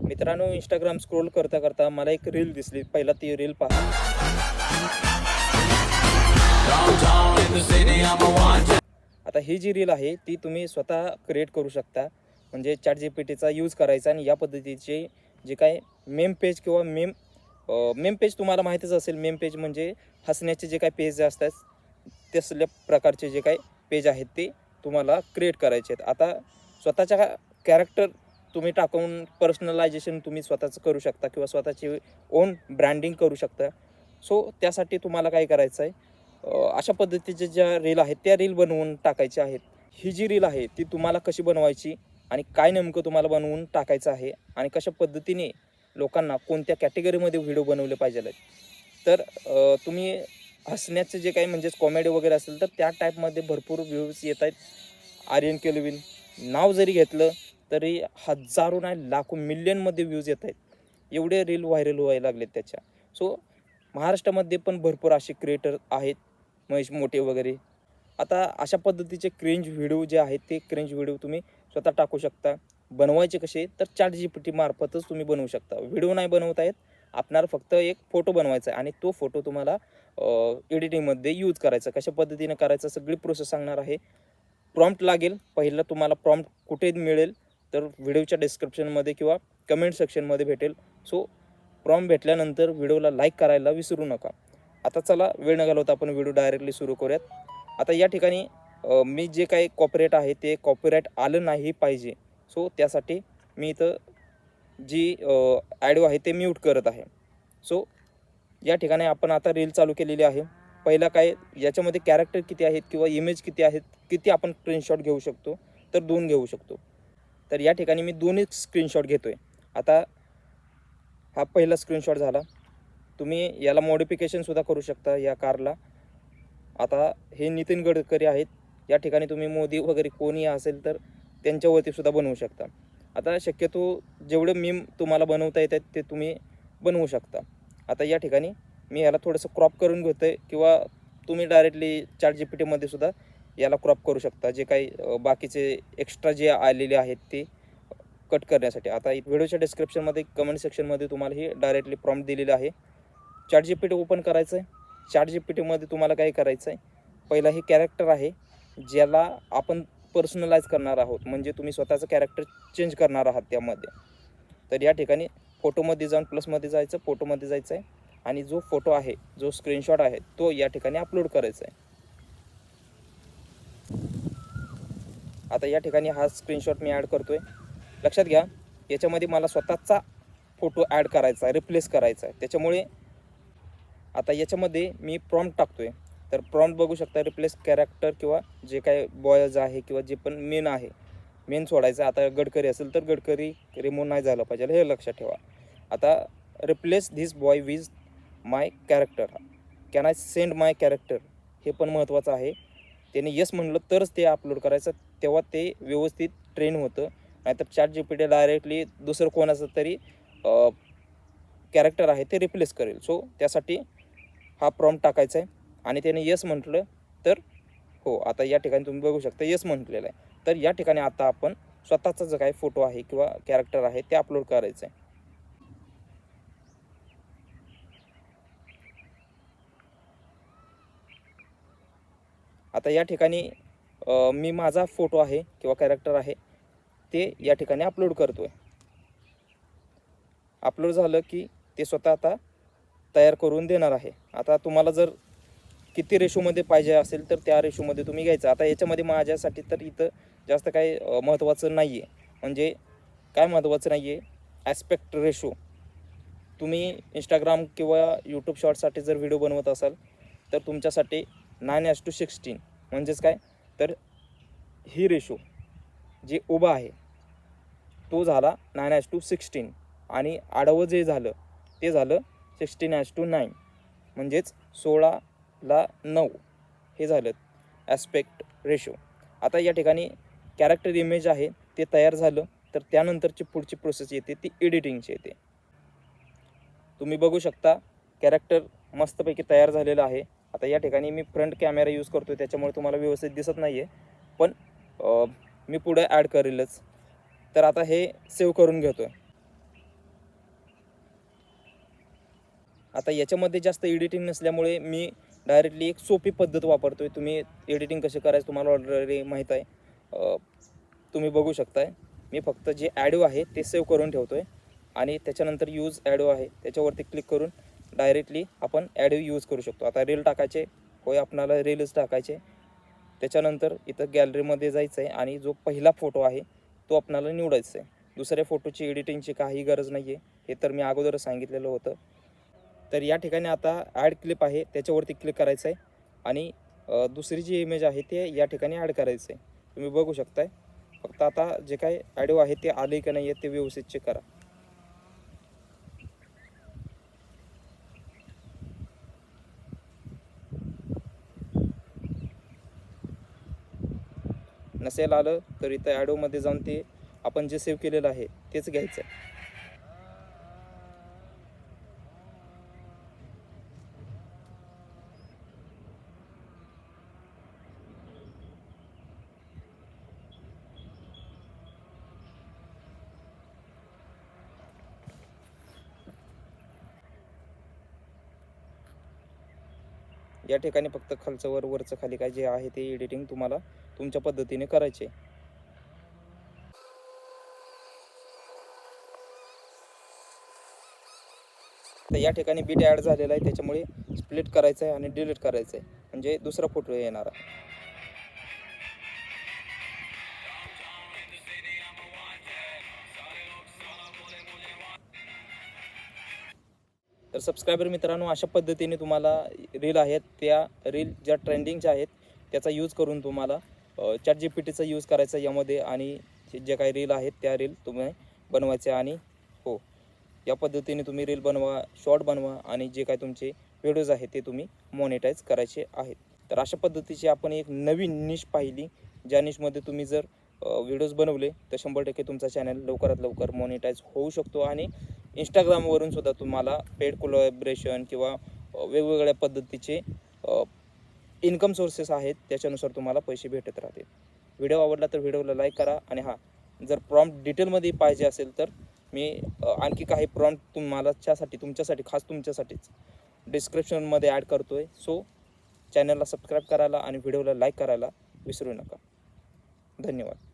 मित्रांनो, Instagram scroll करता करता मला एक रील दिसली. पहिला ती रील पहा. आता ही जी रील आहे ती तुम्ही स्वतः क्रिएट करू शकता. म्हणजे ChatGPTचा यूज करायचा आणि या पद्धतीचे जे काय मेम पेज किंवा मेम पेज तुम्हाला माहीतच असेल. मेम पेज म्हणजे हसण्याचे जे काही पेज असतात तसल्या प्रकारचे जे काही पेज आहेत ते तुम्हाला क्रिएट करायचे आहेत. आता स्वतःच्या कॅरेक्टर तुम्ही टाकून पर्सनलायझेशन तुम्ही स्वतःचं करू शकता किंवा स्वतःची ओन ब्रँडिंग करू शकता. सो त्यासाठी तुम्हाला काय करायचं आहे, अशा पद्धतीच्या ज्या रील आहेत त्या रील बनवून टाकायच्या आहेत. ही जी रील आहे ती तुम्हाला कशी बनवायची आणि काय नेमकं तुम्हाला बनवून टाकायचं आहे आणि कशा पद्धतीने लोकांना कोणत्या कॅटेगरीमध्ये व्हिडिओ बनवले पाहिजे आहेत. तर तुम्ही हसण्याचं जे काही म्हणजेच कॉमेडी वगैरे असेल तर त्या टाईपमध्ये भरपूर व्ह्यूज येत आहेत. आर्यन केल्विन नाव जरी घेतलं तरी हजारो नाही लाखो मिलियनमध्ये व्ह्यूज येत आहेत. एवढे रील व्हायरल व्हायला लागलेत त्याच्या. सो महाराष्ट्रामध्ये पण भरपूर असे क्रिएटर आहेत, महेश मोठे वगैरे. आता अशा पद्धतीचे क्रिंज व्हिडिओ जे आहेत ते क्रिंज व्हिडिओ तुम्ही स्वतः टाकू शकता. बनवायचे कसे तर ChatGPT मार्फतच तुम्ही बनवू शकता. व्हिडिओ नाही बनवता येत आपणाला, फक्त एक फोटो बनवायचा आहे आणि तो फोटो तुम्हाला एडिटिंगमध्ये यूज करायचा. कशा पद्धतीने करायचं सगळी प्रोसेस सांगणार आहे. प्रॉम्प्ट लागेल. पहिलं तुम्हाला प्रॉम्प्ट कुठे मिळेल तर व्हिडिओच्या डिस्क्रिप्शनमध्ये किंवा कमेंट सेक्शनमध्ये भेटेल. सो प्रॉम्प्ट भेटल्यानंतर व्हिडिओला लाईक करायला विसरू नका. आता चला वेळ न घालवता आपण व्हिडिओ डायरेक्टली सुरू करूयात. आता या ठिकाणी मी जे काही कॉपीराईट आहे ते कॉपीराईट आलं नाही पाहिजे. सो त्यासाठी मी इथं जी ॲडिओ आहे ते म्यूट करत आहे. सो या ठिकाणी आपण आता रील चालू केलेली आहे. पहिला काय याच्यामध्ये कॅरेक्टर किती आहेत किंवा इमेज किती आहेत, किती आपण स्क्रीनशॉट घेऊ शकतो तर 2 घेऊ शकतो. तर या ठिकाणी मी 2च स्क्रीनशॉट घेतो आहे. आता हा पहिला स्क्रीनशॉट झाला. तुम्ही याला मॉडिफिकेशनसुद्धा करू शकता या कारला. आता हे नितीन गडकरी आहेत. या ठिकाणी तुम्ही मोदी वगैरे कोणी असेल तर त्यांच्यावरतीसुद्धा बनवू शकता. आता शक्यतो जेवढे मीम तुम्हाला बनवता येतात ते तुम्ही बनवू शकता. आता या ठिकाणी मी याला थोडंसं क्रॉप करून घेतो आहे किंवा तुम्ही डायरेक्टली ChatGPTमध्ये सुद्धा याला क्रॉप करू शकता. जे काही बाकीचे एक्स्ट्रा जे आलेले आहेत ते कट करण्यासाठी. आता व्हिडिओच्या डिस्क्रिप्शनमध्ये कमेंट सेक्शनमध्ये तुम्हाला हे डायरेक्टली प्रॉम्प्ट दिलेलं आहे. ChatGPT ओपन करायचं आहे. ChatGPTमध्ये तुम्हाला काय करायचं आहे, पहिला हे कॅरेक्टर आहे ज्याला आपण पर्सनलाइज करणार आहोत. म्हणजे तुम्ही स्वतःचं कॅरेक्टर चेंज करणार आहात त्यामध्ये. तर या ठिकाणी फोटोमध्ये जाऊन प्लसमध्ये जायचं, फोटोमध्ये जायचं आहे आणि जो फोटो आहे, जो स्क्रीनशॉट आहे तो या ठिकाणी अपलोड करायचा आहे. आता या ठिकाणी हा स्क्रीनशॉट मी ॲड करतो आहे. लक्षात घ्या याच्यामध्ये मला स्वतःचा फोटो ॲड करायचा आहे, रिप्लेस करायचा आहे. त्याच्यामुळे आता याच्यामध्ये मी प्रॉम्प्ट टाकतो आहे. तर प्रॉम्प्ट बघू शकता, रिप्लेस कॅरेक्टर किंवा जे काय बॉयज आहे किंवा जे पण मेन आहे, मेन सोडायचं. आता गडकरी असेल तर गडकरी रिमूव्ह नाही झालं पाहिजे, हे लक्षात ठेवा. आता replace this boy with my character, can I send my character, हे पण महत्त्वाचं आहे. त्याने येस म्हणलं तरच ते अपलोड करायचं, तेव्हा ते व्यवस्थित ट्रेन होतं. नाहीतर ChatGPT डायरेक्टली दुसरं कोणाचं तरी कॅरेक्टर आहे ते रिप्लेस करेल. सो त्यासाठी हा प्रॉम्प्ट टाकायचा आहे आणि त्याने येस म्हटलं तर हो. आता या ठिकाणी तुम्ही बघू शकता येस म्हटलेलं आहे. तर या ठिकाणी आता आपण स्वतःचा जो काही फोटो आहे किंवा कॅरेक्टर आहे ते अपलोड करायचं आहे. आता या ठिकाणी मी माझा फोटो आहे किंवा कॅरेक्टर आहे ते या ठिकाणी अपलोड करतो आहे. अपलोड झालं की ते स्वतः आता तयार करून देणार आहे. आता तुम्हाला जर किती रेशोमध्ये पाहिजे असेल तर त्या रेशोमध्ये तुम्ही घ्यायचं. आता याच्यामध्ये माझ्यासाठी तर इथं जास्त काही महत्त्वाचं नाही आहे. म्हणजे काय महत्त्वाचं नाही आहे, ॲस्पेक्ट रेशो. तुम्ही इंस्टाग्राम किंवा यूट्यूब शॉर्टसाठी जर व्हिडिओ बनवत असाल तर तुमच्यासाठी 9:16 म्हणजेच काय तर ही रेशो जे उभा आहे तो झाला 9:16 आणि आडवं जे झालं ते झालं 16:9 म्हणजेच 16:9 हे झालं ॲस्पेक्ट रेशो. आता या ठिकाणी कॅरेक्टर इमेज आहे ते तयार झालं तर त्यानंतरची पुढची प्रोसेस येते ती एडिटिंगची येते. तुम्ही बघू शकता कॅरेक्टर मस्तपैकी तयार झालेलं आहे. आता या ठिकाणी मी फ्रंट कॅमेरा यूज करतो आहे त्याच्यामुळे तुम्हाला व्यवस्थित दिसत नाही आहे, पण मी पुढे ॲड करेलच. तर आता हे सेव्ह करून घेतो आहे. आता याच्यामध्ये जास्त एडिटिंग नसल्यामुळे मी डायरेक्टली एक सोपी पद्धत वापरतो आहे. तुम्ही एडिटिंग कसे करायचं तुम्हाला ऑलरेडी माहीत आहे. तुम्ही बघू शकताय. मी फक्त जे ॲडिओ आहे ते सेव्ह करून ठेवतो आहे आणि त्याच्यानंतर यूज ॲडिओ आहे त्याच्यावरती क्लिक करून डायरेक्टली आपण ॲडिओ यूज करू शकतो. आता रील टाकायचे होय, आपणाला रीलच टाकायचे. त्याच्यानंतर इथं गॅलरीमध्ये जायचं आहे आणि जो पहिला फोटो आहे तो आपणाला निवडायचा आहे. दुसऱ्या फोटोची एडिटिंगची काही गरज नाही आहे, हे तर मी अगोदरच सांगितलेलं होतं. तर या ठिकाणी आता ॲड क्लिप आहे त्याच्यावरती क्लिक करायचं आहे आणि दुसरी जी इमेज आहे ते या ठिकाणी ॲड करायचं आहे. तुम्ही बघू शकताय. फक्त आता जे काही ॲडिओ आहे ते आले की नाही आहे ते व्यवस्थित चेक करा. नसेल आलं तर इथं ॲडोमध्ये जाऊन ते आपण जे सेव्ह केलेलं आहे तेच घ्यायचं आहे. या ठिकाणी फक्त खालचं वर वरचं खाली काय जे आहे ते एडिटिंग तुम्हाला तुमच्या पद्धतीने करायचे. तर या ठिकाणी बीट ॲड झालेला आहे त्याच्यामुळे स्प्लिट करायचं आहे आणि डिलीट करायचं आहे म्हणजे दुसरा फोटो येणार आहे. तर सबस्क्रायबर मित्रांनो, अशा पद्धतीने तुम्हाला रील आहेत त्या रील ज्या ट्रेंडिंगच्या आहेत त्याचा यूज करून तुम्हाला ChatGPTचा यूज करायचा यामध्ये आणि जे काही रील आहेत त्या रील तुम्ही बनवायचे आणि हो, या पद्धतीने तुम्ही रील बनवा, शॉर्ट बनवा आणि जे काही तुमचे व्हिडिओज आहेत ते तुम्ही मॉनिटाईज करायचे आहेत. तर अशा पद्धतीची आपण एक नवीन निश पाहिली, ज्या निशमध्ये तुम्ही जर व्हिडिओज बनवले तर 100% तुमचा चॅनल लवकरात लवकर मॉनिटाईज होऊ शकतो आणि इंस्टाग्रामवरून सुद्धा तुम्हाला पेड कोलॅबरेशन किंवा वेगवेगळ्या पद्धतीचे इन्कम सोर्सेस आहेत त्याच्यानुसार तुम्हाला पैसे भेटत राहतील. व्हिडिओ आवडला तर व्हिडिओला लाईक करा आणि हां, जर प्रॉम्प्ट डिटेलमध्ये पाहिजे असेल तर मी आणखी काही प्रॉम्प्ट तुमच्यासाठी खास तुमच्यासाठीच डिस्क्रिप्शनमध्ये ॲड करतो आहे. सो चॅनलला सबस्क्राईब करायला आणि व्हिडिओला लाईक करायला विसरू नका. धन्यवाद.